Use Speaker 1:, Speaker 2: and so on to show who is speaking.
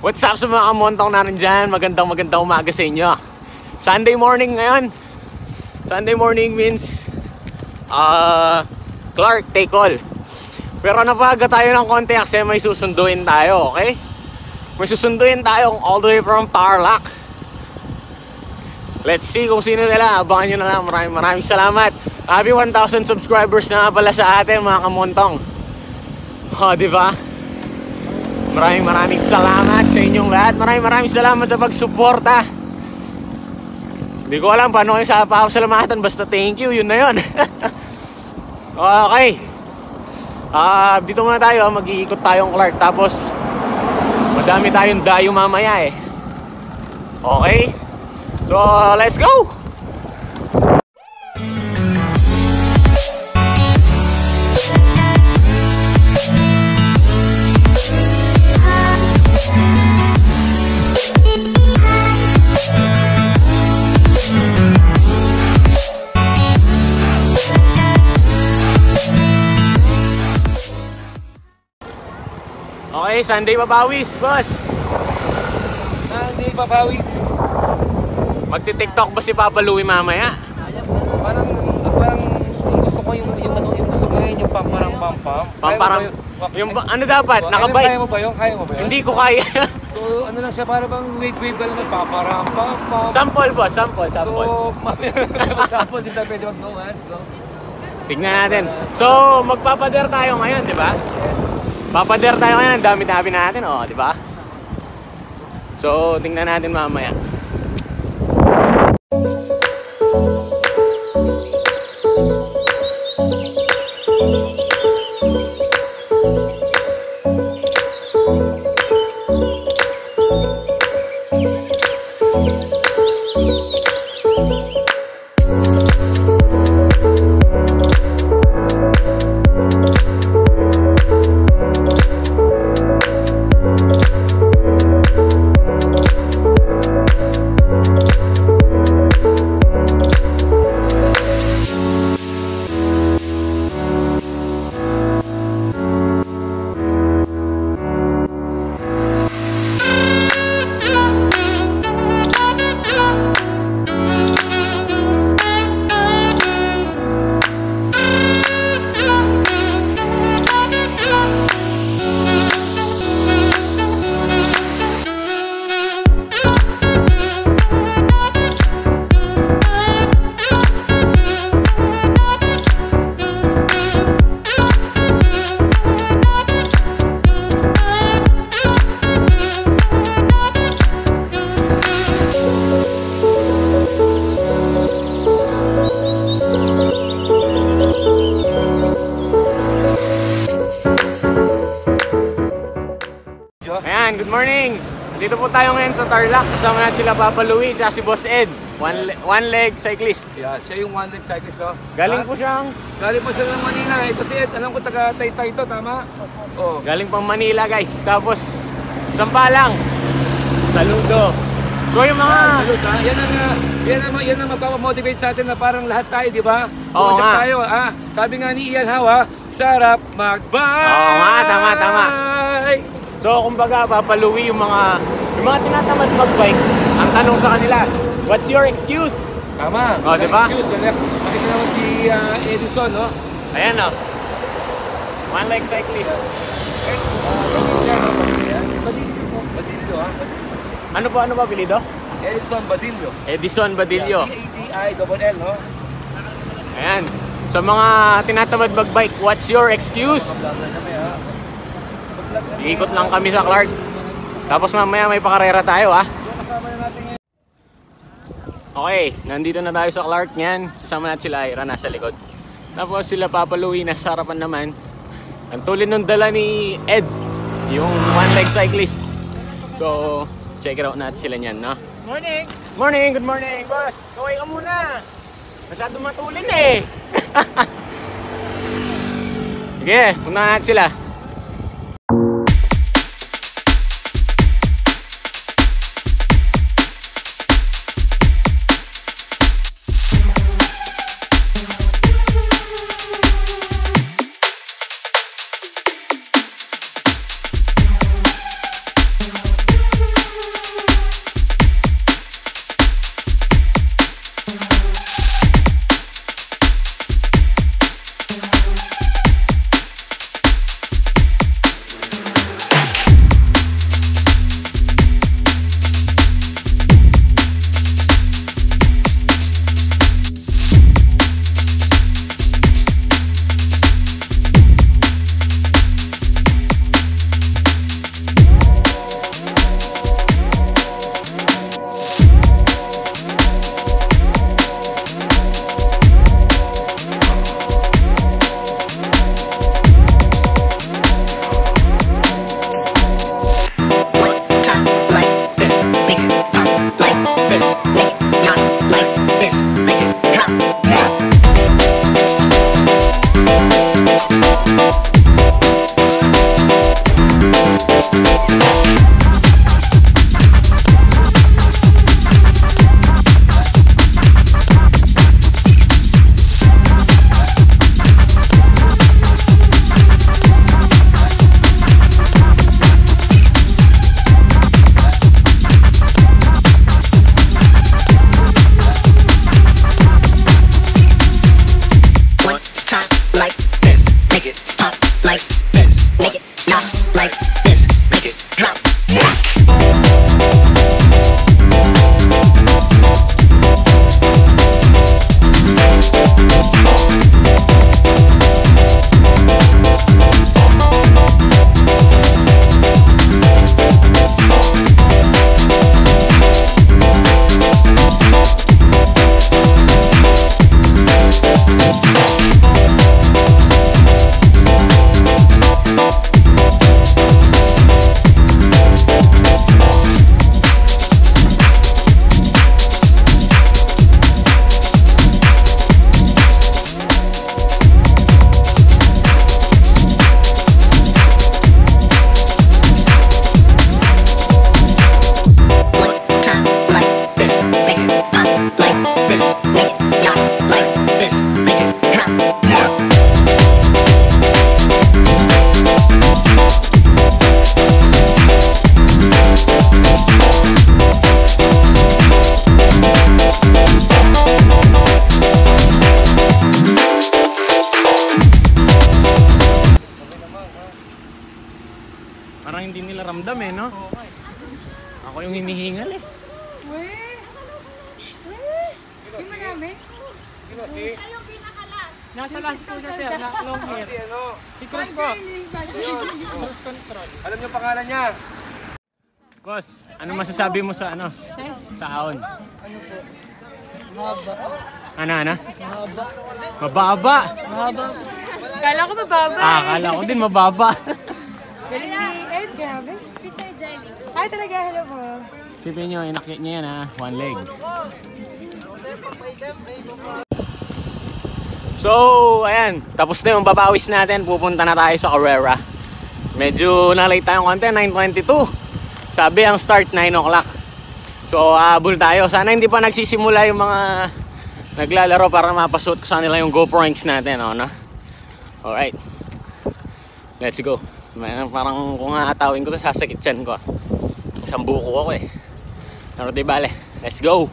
Speaker 1: What's up sa mga kamontong natin dyan? Magandang umaga sa inyo. Sunday morning ngayon. Sunday morning means Clark, take all. Pero napaga tayo ng konti kasi may susunduin tayo, okay? May susunduin tayo all the way from Tarlac. Let's see kung sino nila. Abangan nyo na lang. Maraming salamat. Happy 1,000 subscribers na pala sa atin mga kamontong. Diba? Maraming salamat sa inyong lahat. Maraming salamat sa pagsuporta. Hindi ko alam paano kayo sa pasalamatan. Basta thank you, yun na yun. Okay. Dito muna tayo. Mag-iikot tayong Clark. Tapos madami tayong dayo mamaya eh. Okay. So let's go. Okay, Sunday papawis, boss.
Speaker 2: Sunday papawis.
Speaker 1: Magti-TikTok ba si Papa Louie mamaya?
Speaker 2: Parang gusto ko yung gusto ko yung pamparang.
Speaker 1: Yung ano dapat? Nakabike.
Speaker 2: Kaya mo ba yun?
Speaker 1: Hindi ko kaya.
Speaker 2: So ano lang siya, para bang wave ka lang paparang pam.
Speaker 1: Sample, boss, sample.
Speaker 2: So sample din tayo pwede mag-no hands, no?
Speaker 1: Tignan natin. So magpapader tayo ngayon, di ba? Papader tayo ngayon, ang dami natin, di ba? So tingnan natin mamaya. Ayan, good morning! Dito po tayo ngayon sa Tarlac. Kasama natin sila Papa Louie at si Boss Ed. One leg cyclist.
Speaker 2: Yeah, siya yung one leg cyclist, no?
Speaker 1: Galing po siya
Speaker 2: ng Manila. Ito si Ed, alam ko taga Taytay ito, tama? Oh.
Speaker 1: Galing pang Manila, guys. Tapos Sampalang, Saludo. So yung mga
Speaker 2: salute, ha? Yan ang magpapamotivate sa atin na parang lahat tayo, di ba?
Speaker 1: Oo nga.
Speaker 2: Tayo, sabi nga ni Ian Howe, sarap mag-bike!
Speaker 1: Oo nga, tama. So kumbaga Papa Louie, yung mga tinatamad mag-bike, ang tanong sa kanila, what's your excuse?
Speaker 2: Tama.
Speaker 1: Di ba?
Speaker 2: Excuse, makita naman si Edison, no?
Speaker 1: Ayan o. One leg cyclist.
Speaker 2: Badillo, ha?
Speaker 1: Ano ba apelyido?
Speaker 2: Edison Badillo.
Speaker 1: Edison Badillo.
Speaker 2: B-A-D-I-L-L, no?
Speaker 1: Ayan. Sa mga tinatamad mag-bike, what's your excuse? Iikot lang kami sa Clark. Tapos mamaya may pakarera tayo, ha? Okay, nandito na tayo sa Clark niyan. Kasama natin sila Ira, nasa likod. Tapos sila Papa Louie, nasa harapan naman. Ang tulin ng dala ni Ed, yung one leg cyclist. So, check it out natin sila niyan, no? Morning, good morning, boss. Kaway ka muna. Masyado matulin eh. Sige, punta natin sila. pakiramdam eh, no? Ako yung hinihingal eh.
Speaker 3: Hindi mo namin?
Speaker 2: Sino si?
Speaker 4: Nasa last po siya sir, na long hair.
Speaker 2: Si ano?
Speaker 4: Si Cruz po.
Speaker 2: Cruise control. Alam niyo pangalan niya?
Speaker 1: Boss, ano masasabi mo sa ano? Sa ahon?
Speaker 4: Ano po? Mahaba.
Speaker 1: Ano? Mababa.
Speaker 4: Mahaba.
Speaker 3: Kala ko mababa.
Speaker 1: Akala ko din mababa.
Speaker 3: Galing ni Ed, grabe. Pizza jelly. Ay, talaga, hello po.
Speaker 1: Sipin nyo, inakit niya yan ha. One leg. So, ayan. Tapos na yung babawis natin. Pupunta na tayo sa Carrera. Medyo na-late tayong konti. 9:22. Sabi ang start 9 o'clock. So, habol tayo. Sana hindi pa nagsisimula yung mga naglalaro para mapasuot ko sa nila yung GoPro ranks natin. No? Alright. Let's go. Parang kung aatawin ko to, sasakit chan ko. Isang buko ako eh. Pero di bale. Let's go.